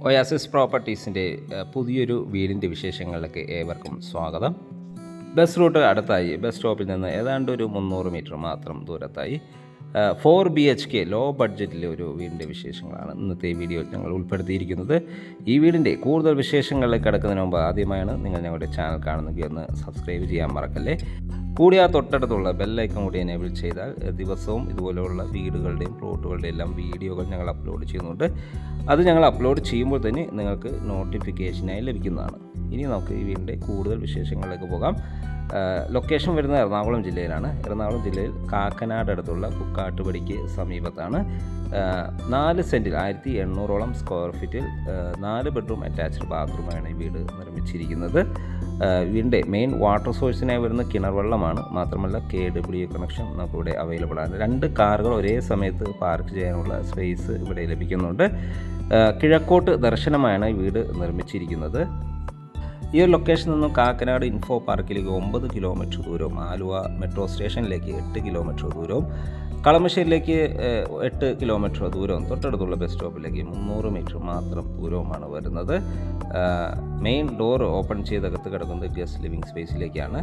Oasis പ്രോപ്പർട്ടീസിൻ്റെ പുതിയൊരു വീടിൻ്റെ വിശേഷങ്ങളിലേക്ക് ഏവർക്കും സ്വാഗതം. ബസ് റൂട്ട് അടുത്തായി. ബസ് സ്റ്റോപ്പിൽ നിന്ന് ഏതാണ്ട് ഒരു 300 മീറ്റർ മാത്രം ദൂരത്തായി 4 BHK ലോ ബഡ്ജറ്റിലെ ഒരു വീടിൻ്റെ വിശേഷങ്ങളാണ് ഇന്നത്തെ വീഡിയോയിൽ ഞങ്ങൾ ഉൾപ്പെടുത്തിയിരിക്കുന്നത്. ഈ വീടിൻ്റെ കൂടുതൽ വിശേഷങ്ങളിലേക്ക് കടക്കുന്നതിന് മുമ്പ് ആദ്യമായാണ് നിങ്ങൾ ഞങ്ങളുടെ ചാനൽ കാണുന്നെങ്കിൽ ഒന്ന് സബ്സ്ക്രൈബ് ചെയ്യാൻ മറക്കല്ലേ. കൂടി ആ തൊട്ടടുത്തുള്ള ബെല്ലൈക്കൺ കൂടി എനേബിൾ ചെയ്താൽ ദിവസവും ഇതുപോലെയുള്ള വീടുകളുടെയും പ്ലോട്ടുകളുടെയും എല്ലാം വീഡിയോകൾ ഞങ്ങൾ അപ്ലോഡ് ചെയ്യുന്നുണ്ട്. അത് ഞങ്ങൾ അപ്ലോഡ് ചെയ്യുമ്പോൾ തന്നെ നിങ്ങൾക്ക് നോട്ടിഫിക്കേഷനായി ലഭിക്കുന്നതാണ്. ഇനി നമുക്ക് ഈ വീടിൻ്റെ കൂടുതൽ വിശേഷങ്ങളിലേക്ക് പോകാം. ലൊക്കേഷൻ വരുന്നത് എറണാകുളം ജില്ലയിലാണ്. എറണാകുളം ജില്ലയിൽ കാക്കനാട് അടുത്തുള്ള കുക്കാട്ടുപടിക്ക് സമീപത്താണ്. 4 സെൻറ്റിൽ 1800 സ്ക്വയർ ഫീറ്റിൽ 4 ബെഡ്റൂം അറ്റാച്ച്ഡ് ബാത്റൂമാണ് ഈ വീട് നിർമ്മിച്ചിരിക്കുന്നത്. വീടിൻ്റെ മെയിൻ വാട്ടർ സോഴ്സിനായി വരുന്ന കിണർ വെള്ളമാണ്. മാത്രമല്ല KWA കണക്ഷൻ നമുക്കിവിടെ അവൈലബിൾ ആണ്. 2 കാറുകൾ ഒരേ സമയത്ത് പാർക്ക് ചെയ്യാനുള്ള സ്പേസ് ഇവിടെ ലഭിക്കുന്നുണ്ട്. കിഴക്കോട്ട് ദർശനമായാണ് ഈ വീട് നിർമ്മിച്ചിരിക്കുന്നത്. ഈ ഒരു ലൊക്കേഷനിൽ നിന്നും കാക്കനാട് ഇൻഫോ പാർക്കിലേക്ക് 9 കിലോമീറ്റർ ദൂരവും, ആലുവ മെട്രോ സ്റ്റേഷനിലേക്ക് 8 കിലോമീറ്റർ ദൂരവും, കളമശ്ശേരിയിലേക്ക് 8 കിലോമീറ്റർ ദൂരവും, തൊട്ടടുത്തുള്ള ബസ് സ്റ്റോപ്പിലേക്ക് 300 മീറ്റർ മാത്രം ദൂരവുമാണ് വരുന്നത്. മെയിൻ ഡോർ ഓപ്പൺ ചെയ്തകത്ത് കിടക്കുന്നത് ഗസ്റ്റ് ലിവിങ് സ്പേസിലേക്കാണ്.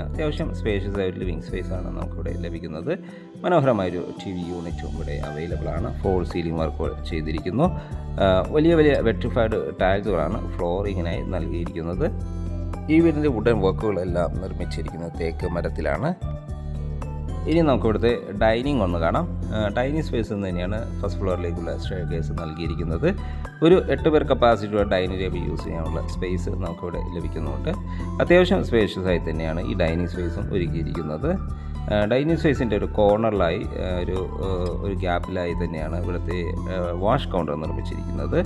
അത്യാവശ്യം സ്പേഷ്യസ് ആയ ഒരു ലിവിങ് സ്പേസാണ് നമുക്കിവിടെ ലഭിക്കുന്നത്. മനോഹരമായൊരു TV യൂണിറ്റും ഇവിടെ അവൈലബിൾ ആണ്. ഫോൾ സീലിംഗ് വർക്കുകൾ ചെയ്തിരിക്കുന്നു. വലിയ വലിയ വെട്രിഫൈഡ് ടൈൽസുകളാണ് ഫ്ലോറിങ്ങിനായി നൽകിയിരിക്കുന്നത്. ഈ വീടിൻ്റെ വുഡൻ വർക്കുകളെല്ലാം നിർമ്മിച്ചിരിക്കുന്നത് തേക്ക് മരത്തിലാണ്. ഇനി നമുക്കിവിടുത്തെ ഡൈനിങ് ഒന്ന് കാണാം. ഡൈനിങ് സ്പേസ് തന്നെയാണ് ഫസ്റ്റ് ഫ്ലോറിലേക്കുള്ള സ്റ്റെയർകേസ് നൽകിയിരിക്കുന്നത്. ഒരു 8 പേർ കപ്പാസിറ്റിയുള്ള ഡൈനിങ് ടേബിൾ യൂസ് ചെയ്യാനുള്ള സ്പേസ് നമുക്കിവിടെ ലഭിക്കുന്നുണ്ട്. അത്യാവശ്യം സ്പേഷ്യസ് ആയി തന്നെയാണ് ഈ ഡൈനിങ് സ്പേസും ഒരുക്കിയിരിക്കുന്നത്. ഡൈനിങ് സ്പേസിൻ്റെ ഒരു കോർണറിലായി ഒരു ഗ്യാപ്പിലായി തന്നെയാണ് ഇവിടുത്തെ വാഷ് കൗണ്ടർ നിർമ്മിച്ചിരിക്കുന്നത്.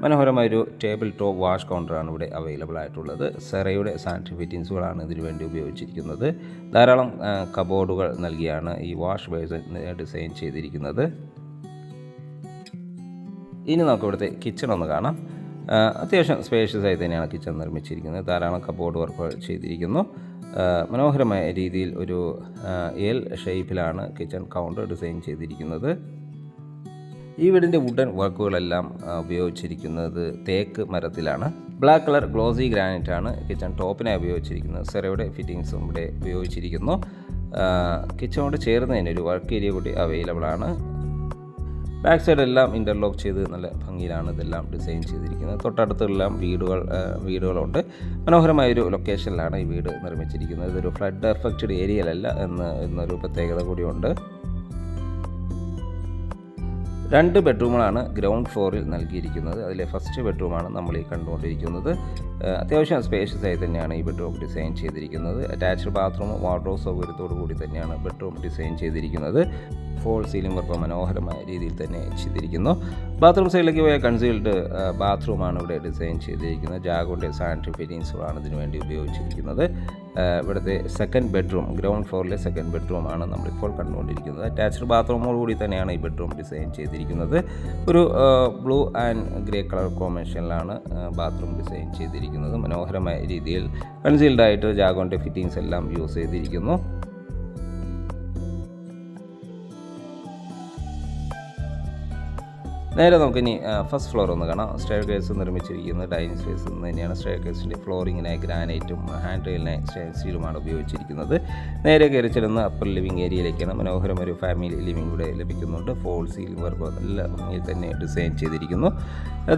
മനോഹരമായൊരു ടേബിൾ ടോപ്പ് വാഷ് കൗണ്ടറാണ് ഇവിടെ അവൈലബിൾ ആയിട്ടുള്ളത്. സെറയുടെ സാനിറ്ററി ഫിറ്റിങ്സുകളാണ് ഇതിനു വേണ്ടി ഉപയോഗിച്ചിരിക്കുന്നത്. ധാരാളം കബോർഡുകൾ നൽകിയാണ് ഈ വാഷ് ബേസിൻ ഡിസൈൻ ചെയ്തിരിക്കുന്നത്. ഇനി നമുക്ക് ഇവിടുത്തെ കിച്ചൺ ഒന്ന് കാണാം. അത്യാവശ്യം സ്പേഷ്യസ് ആയി തന്നെയാണ് കിച്ചൺ നിർമ്മിച്ചിരിക്കുന്നത്. ധാരാളം കബോർഡ് വർക്കുകൾ ചെയ്തിരിക്കുന്നു. മനോഹരമായ രീതിയിൽ ഒരു L ഷേപ്പിലാണ് കിച്ചൺ കൗണ്ടർ ഡിസൈൻ ചെയ്തിരിക്കുന്നത്. ഈ വീടിൻ്റെ വുഡൻ വർക്കുകളെല്ലാം ഉപയോഗിച്ചിരിക്കുന്നത് തേക്ക് മരത്തിലാണ്. ബ്ലാക്ക് കളർ ഗ്ലോസി ഗ്രാനൈറ്റ് ആണ് കിച്ചൺ ടോപ്പിനായി ഉപയോഗിച്ചിരിക്കുന്നത്. സെറയുടെ ഫിറ്റിങ്സും ഇവിടെ ഉപയോഗിച്ചിരിക്കുന്നു. കിച്ചണോട് ചേർന്ന് തന്നെ ഒരു വർക്ക് ഏരിയ കൂടി അവൈലബിൾ ആണ്. ബാക്ക് സൈഡെല്ലാം ഇൻ്റർലോക്ക് ചെയ്ത് നല്ല ഭംഗിയിലാണ് ഇതെല്ലാം ഡിസൈൻ ചെയ്തിരിക്കുന്നത്. തൊട്ടടുത്തെല്ലാം വീടുകളുണ്ട്. മനോഹരമായൊരു ലൊക്കേഷനിലാണ് ഈ വീട് നിർമ്മിച്ചിരിക്കുന്നത്. ഇതൊരു ഫ്ലഡ് എഫക്റ്റഡ് ഏരിയയിലല്ല എന്നൊരു പ്രത്യേകത കൂടിയുണ്ട്. 2 ബെഡ്റൂമുകളാണ് ഗ്രൗണ്ട് ഫ്ലോറിൽ നൽകിയിരിക്കുന്നത്. അതിലെ ഫസ്റ്റ് ബെഡ്റൂമാണ് നമ്മൾ ഈ കണ്ടുകൊണ്ടിരിക്കുന്നത്. അത്യാവശ്യം സ്പേഷ്യസ് ആയി തന്നെയാണ് ഈ ബെഡ്റൂം ഡിസൈൻ ചെയ്തിരിക്കുന്നത്. അറ്റാച്ച്ഡ് ബാത്റൂം വാർഡ്രോബ് സൗകര്യത്തോടു കൂടി തന്നെയാണ് ബെഡ്റൂം ഡിസൈൻ ചെയ്തിരിക്കുന്നത്. ഫോൾ സീലിംഗ് വർക്ക് മനോഹരമായ രീതിയിൽ തന്നെ ചെയ്തിരിക്കുന്നു. ബാത്റൂം സൈഡിലേക്ക് പോയ കൺസീൽഡ് ബാത്റൂമാണ് ഇവിടെ ഡിസൈൻ ചെയ്തിരിക്കുന്നത്. ജാഗോൻ്റെ സാനിറ്ററി ഫിറ്റിങ്സുകളാണ് ഇതിനു വേണ്ടി ഉപയോഗിച്ചിരിക്കുന്നത്. ഇവിടുത്തെ സെക്കൻഡ് ബെഡ്റൂം, ഗ്രൗണ്ട് ഫ്ലോറിലെ സെക്കൻഡ് ബെഡ്റൂമാണ് നമ്മളിപ്പോൾ കണ്ടുകൊണ്ടിരിക്കുന്നത്. അറ്റാച്ച്ഡ് ബാത്റൂമോട് കൂടി തന്നെയാണ് ഈ ബെഡ്റൂം ഡിസൈൻ ചെയ്തിരിക്കുന്നത്. ഒരു ബ്ലൂ ആൻഡ് ഗ്രേ കളർ കോമ്പിനേഷനിലാണ് ബാത്റൂം ഡിസൈൻ ചെയ്തിരിക്കുന്നത്. മനോഹരമായ രീതിയിൽ കൺസീൽഡായിട്ട് ജാഗോൻ്റെ ഫിറ്റിങ്സ് എല്ലാം യൂസ് ചെയ്തിരിക്കുന്നു. നേരെ നമുക്കിനി ഫസ്റ്റ് ഫ്ലോർ ഒന്ന് കാണാം. സ്റ്റെയർ കേസ് നിർമ്മിച്ചിരിക്കുന്നത് ഡൈനിങ് സ്പേസ് തന്നെയാണ്. സ്റ്റെയർ കേസിൻ്റെ ഫ്ലോറിങ്ങിനായി ഗ്രാനൈറ്റും ഹാൻഡ് റെയിലിനായി സ്റ്റെയിൻലെസ് സ്റ്റീലുമാണ് ഉപയോഗിച്ചിരിക്കുന്നത്. നേരെ കയറി ചെല്ലുന്ന അപ്പർ ലിവിങ് ഏരിയയിലേക്കാണ്. മനോഹരം ഒരു ഫാമിലി ലിവിങ് ഇവിടെ ലഭിക്കുന്നുണ്ട്. ഫോൾ സീലിംഗ് വർക്ക് നല്ല ഭംഗിയിൽ തന്നെ ഡിസൈൻ ചെയ്തിരിക്കുന്നു.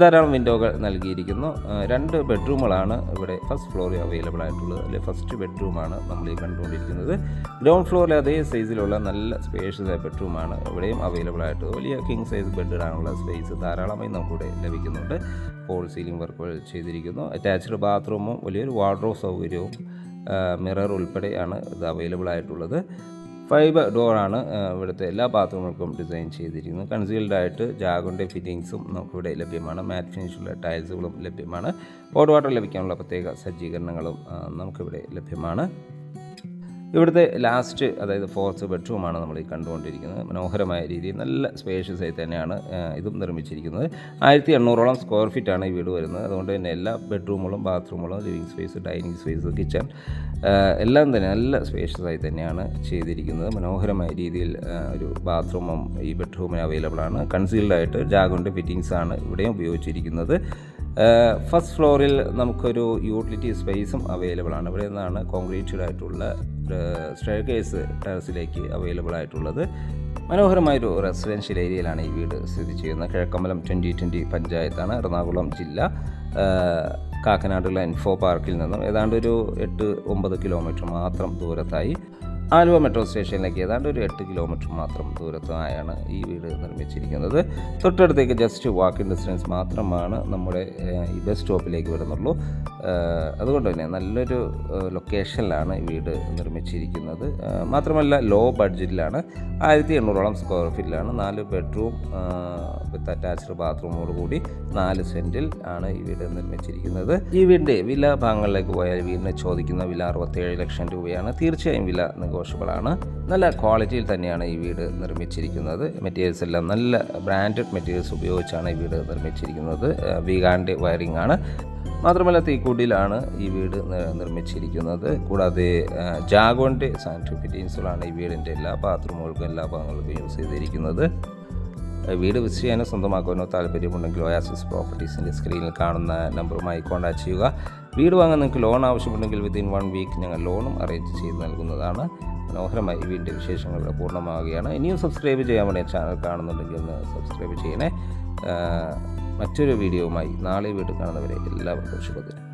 ധാരാളം വിൻഡോകൾ നൽകിയിരിക്കുന്നു. 2 ബെഡ്റൂമുകളാണ് ഇവിടെ ഫസ്റ്റ് ഫ്ലോറിൽ അവൈലബിൾ ആയിട്ടുള്ളത്. അതിൽ ഫസ്റ്റ് ബെഡ്റൂമാണ് നമ്മൾ ഈ കണ്ടുകൊണ്ടിരിക്കുന്നത്. ഗ്രൗണ്ട് ഫ്ലോറിലെ അതേ സൈസിലുള്ള നല്ല സ്പേഷ്യസ് ആയ ബെഡ്റൂമാണ് ഇവിടെയും അവൈലബിൾ ആയിട്ട്. വലിയ കിങ് സൈസ് ബെഡ് ഇടാനുള്ള സ്പേസ് ധാരാളമായി നമുക്കിവിടെ ലഭിക്കുന്നുണ്ട്. ഫോൾ സീലിംഗ് വർക്കുകൾ ചെയ്തിരിക്കുന്നു. അറ്റാച്ച്ഡ് ബാത്റൂമും വലിയൊരു വാർഡ്രോബ് സൗകര്യവും മിറർ ഉൾപ്പെടെയാണ് ഇത് അവൈലബിൾ ആയിട്ടുള്ളത്. 5 ഡോറാണ് ഇവിടുത്തെ എല്ലാ ബാത്റൂമുകൾക്കും ഡിസൈൻ ചെയ്തിരിക്കുന്നത്. കൺസീൽഡായിട്ട് ജാഗോൻ്റെ ഫിറ്റിങ്സും നമുക്കിവിടെ ലഭ്യമാണ്. മാറ്റ് ഫിനിഷുള്ള ടൈൽസുകളും ലഭ്യമാണ്. ഹോട്ട് വാട്ടർ ലഭിക്കാനുള്ള പ്രത്യേക സജ്ജീകരണങ്ങളും നമുക്കിവിടെ ലഭ്യമാണ്. ഇവിടുത്തെ ലാസ്റ്റ് അതായത് 4th ബെഡ്റൂമാണ് നമ്മൾ ഈ കണ്ടുകൊണ്ടിരിക്കുന്നത്. മനോഹരമായ രീതിയിൽ നല്ല സ്പേഷ്യസ് ആയി തന്നെയാണ് ഇതും നിർമ്മിച്ചിരിക്കുന്നത്. 1800ഓളം സ്ക്വയർ ഫീറ്റാണ് ഈ വീട് വരുന്നത്. അതുകൊണ്ട് തന്നെ എല്ലാ ബെഡ്റൂമുകളും ബാത്റൂമുകളും living space, dining space, kitchen എല്ലാം തന്നെ നല്ല സ്പേഷ്യസ് ആയി തന്നെയാണ് ചെയ്തിരിക്കുന്നത്. മനോഹരമായ രീതിയിൽ ഒരു ബാത്റൂമും ഈ ബെഡ്റൂമിന് അവൈലബിൾ ആണ്. കൺസീൽഡായിട്ട് ജാഗോൻ്റെ ഫിറ്റിങ്സാണ് ഇവിടെയും ഉപയോഗിച്ചിരിക്കുന്നത്. ഫസ്റ്റ് ഫ്ലോറിൽ നമുക്കൊരു യൂട്ടിലിറ്റി സ്പേസും അവൈലബിൾ ആണ്. ഇവിടെ നിന്നാണ് കോൺക്രീറ്റഡ് ആയിട്ടുള്ള സ്റ്റെയർകേസ് ടെറസിലേക്ക് അവൈലബിൾ ആയിട്ടുള്ളത്. മനോഹരമായൊരു റെസിഡൻഷ്യൽ ഏരിയയിലാണ് ഈ വീട് സ്ഥിതി ചെയ്യുന്നത്. കിഴക്കമ്പലം 2020 പഞ്ചായത്താണ്, എറണാകുളം ജില്ല. കാക്കനാടുള്ള ഇൻഫോ പാർക്കിൽ നിന്നും ഏതാണ്ട് ഒരു 8-9 കിലോമീറ്റർ മാത്രം ദൂരത്തായി. ആലുവ മെട്രോ സ്റ്റേഷനിലേക്ക് ഏതാണ്ട് ഒരു 8 കിലോമീറ്റർ മാത്രം ദൂരത്തായാണ് ഈ വീട് നിർമ്മിച്ചിരിക്കുന്നത്. തൊട്ടടുത്തേക്ക് ജസ്റ്റ് വാക്കിംഗ് ഡിസ്റ്റൻസ് മാത്രമാണ് നമ്മുടെ ഈ ബസ് സ്റ്റോപ്പിലേക്ക് വരുന്നുള്ളൂ. അതുകൊണ്ട് തന്നെ നല്ലൊരു ലൊക്കേഷനിലാണ് ഈ വീട് നിർമ്മിച്ചിരിക്കുന്നത്. മാത്രമല്ല ലോ ബഡ്ജറ്റിലാണ്. 1800ഓളം സ്ക്വയർ ഫീറ്റിലാണ്. 4 ബെഡ്റൂം വിത്ത് അറ്റാച്ച്ഡ് ബാത്റൂമോട് കൂടി 4 സെൻറ്റിൽ ആണ് ഈ വീട് നിർമ്മിച്ചിരിക്കുന്നത്. ഈ വീടിൻ്റെ വില ഭാഗങ്ങളിലേക്ക് പോയാൽ വീടിന് ചോദിക്കുന്ന വില 67 ലക്ഷം രൂപയാണ്. തീർച്ചയായും വില നെഗോഷ്യബിൾ ആണ്. നല്ല ക്വാളിറ്റിയിൽ തന്നെയാണ് ഈ വീട് നിർമ്മിച്ചിരിക്കുന്നത്. മെറ്റീരിയൽസ് എല്ലാം നല്ല ബ്രാൻഡഡ് മെറ്റീരിയൽസ് ഉപയോഗിച്ചാണ് ഈ വീട് നിർമ്മിച്ചിരിക്കുന്നത്. വീഗാൻ്റെ വയറിംഗ് ആണ്. മാത്രമല്ല തീക്കൂട്ടിയിലാണ് ഈ വീട് നിർമ്മിച്ചിരിക്കുന്നത്. കൂടാതെ ജാഗോൻ്റെ സാനിറ്ററി ഫിറ്റിങ്സുകളാണ് ഈ വീടിൻ്റെ എല്ലാ ബാത്റൂമുകൾക്കും എല്ലാ ഭാഗങ്ങൾക്കും യൂസ് ചെയ്തിരിക്കുന്നത്. വീട് വിസിറ്റ് ചെയ്യാനോ സ്വന്തമാക്കാനോ താല്പര്യമുണ്ടെങ്കിൽ ഒയാസിസ് പ്രോപ്പർട്ടീസിൻ്റെ സ്ക്രീനിൽ കാണുന്ന നമ്പറുമായി കോൺടാക്ട് ചെയ്യുക. വീട് വാങ്ങാൻ നിങ്ങൾക്ക് ലോൺ ആവശ്യമുണ്ടെങ്കിൽ വിത്തിൻ 1 വീക്ക് ഞങ്ങൾ ലോണും അറേഞ്ച് ചെയ്ത് നൽകുന്നതാണ്. മനോഹരമായി ഈ വീടിൻ്റെ വിശേഷങ്ങൾ പൂർണ്ണമാവുകയാണ്. ഇനിയും സബ്സ്ക്രൈബ് ചെയ്യാൻ വേണ്ടി ചാനൽ കാണുന്നുണ്ടെങ്കിൽ ഒന്ന് സബ്സ്ക്രൈബ് ചെയ്യണേ. മറ്റൊരു വീഡിയോയുമായി നാളെ വീണ്ടും കാണുന്നവരെ എല്ലാവർക്കും ശുഭദിനം.